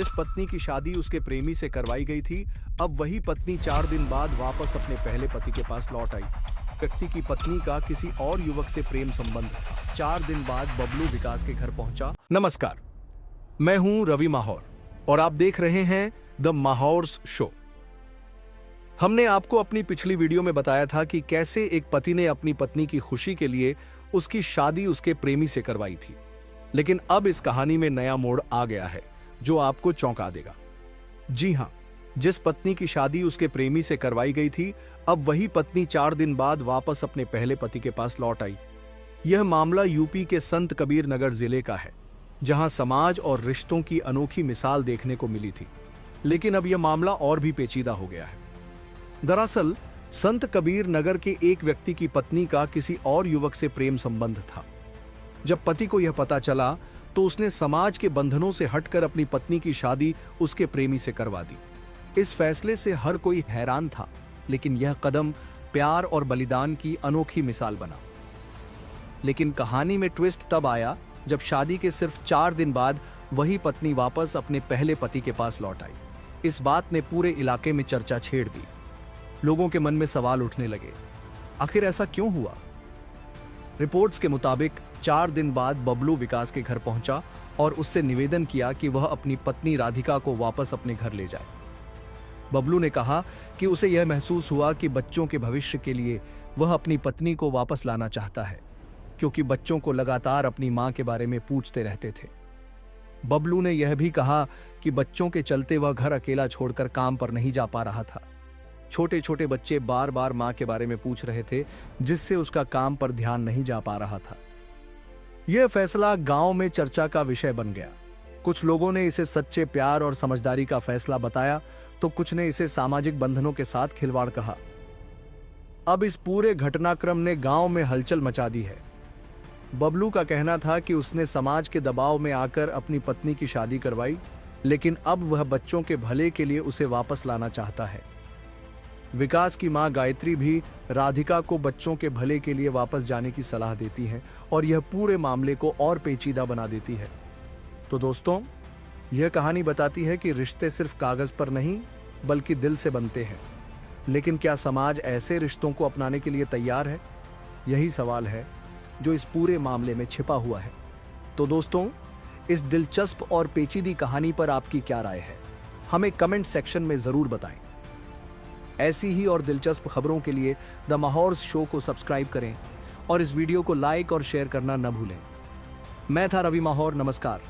जिस पत्नी की शादी उसके प्रेमी से करवाई गई थी, अब वही पत्नी 4 दिन बाद वापस अपने पहले पति के पास लौट आई। व्यक्ति की पत्नी का किसी और युवक से प्रेम संबंध था। 4 दिन बाद बबलू विकास के घर पहुंचा। नमस्कार, मैं हूं रवि माहौर और आप देख रहे हैं द माहौर्स शो। हमने आपको अपनी पिछली वीडियो में बताया था कि कैसे एक पति ने अपनी पत्नी की खुशी के लिए उसकी शादी उसके प्रेमी से करवाई थी, लेकिन अब इस कहानी में नया मोड़ आ गया है जो आपको चौंका देगा। जी हां, जिस पत्नी की शादी उसके प्रेमी से करवाई गई थी, अब वही पत्नी 4 दिन बाद वापस अपने पहले पति के पास लौट आई। यह मामला यूपी के संत कबीर नगर जिले का है, जहां समाज और रिश्तों की अनोखी मिसाल देखने को मिली थी। लेकिन अब यह मामला और भी पेचीदा हो गया है। दरअसल संत कबीर नगर के एक व्यक्ति की पत्नी का किसी और युवक से प्रेम संबंध था। जब पति को यह पता चला तो उसने समाज के बंधनों से हटकर अपनी पत्नी की शादी उसके प्रेमी से करवा दी। इस फैसले से हर कोई हैरान था, लेकिन यह कदम प्यार और बलिदान की अनोखी मिसाल बना। लेकिन कहानी में ट्विस्ट तब आया जब शादी के सिर्फ 4 दिन बाद वही पत्नी वापस अपने पहले पति के पास लौट आई। इस बात ने पूरे इलाके में चर्चा छेड़ दी। लोगों के मन में सवाल उठने लगे, आखिर ऐसा क्यों हुआ? रिपोर्ट्स के मुताबिक 4 दिन बाद बबलू विकास के घर पहुंचा और उससे निवेदन किया कि वह अपनी पत्नी राधिका को वापस अपने घर ले जाए। बबलू ने कहा कि उसे यह महसूस हुआ कि बच्चों के भविष्य के लिए वह अपनी पत्नी को वापस लाना चाहता है, क्योंकि बच्चों को लगातार अपनी मां के बारे में पूछते रहते थे। बबलू ने यह भी कहा कि बच्चों के चलते वह घर अकेला छोड़कर काम पर नहीं जा पा रहा था। छोटे छोटे बच्चे बार बार मां के बारे में पूछ रहे थे, जिससे उसका काम पर ध्यान नहीं जा पा रहा था। यह फैसला गांव में चर्चा का विषय बन गया। कुछ लोगों ने इसे सच्चे प्यार और समझदारी का फैसला बताया, तो कुछ ने इसे सामाजिक बंधनों के साथ खिलवाड़ कहा। अब इस पूरे घटनाक्रम ने गांव में हलचल मचा दी है। बबलू का कहना था कि उसने समाज के दबाव में आकर अपनी पत्नी की शादी करवाई, लेकिन अब वह बच्चों के भले के लिए उसे वापस लाना चाहता है। विकास की मां गायत्री भी राधिका को बच्चों के भले के लिए वापस जाने की सलाह देती है और यह पूरे मामले को और पेचीदा बना देती है। तो दोस्तों, यह कहानी बताती है कि रिश्ते सिर्फ कागज पर नहीं बल्कि दिल से बनते हैं। लेकिन क्या समाज ऐसे रिश्तों को अपनाने के लिए तैयार है? यही सवाल है जो इस पूरे मामले में छिपा हुआ है। तो दोस्तों, इस दिलचस्प और पेचीदी कहानी पर आपकी क्या राय है? हमें कमेंट सेक्शन में जरूर बताएं। ऐसी ही और दिलचस्प खबरों के लिए द माहौर्स शो को सब्सक्राइब करें और इस वीडियो को लाइक और शेयर करना न भूलें। मैं था रवि माहौर। नमस्कार।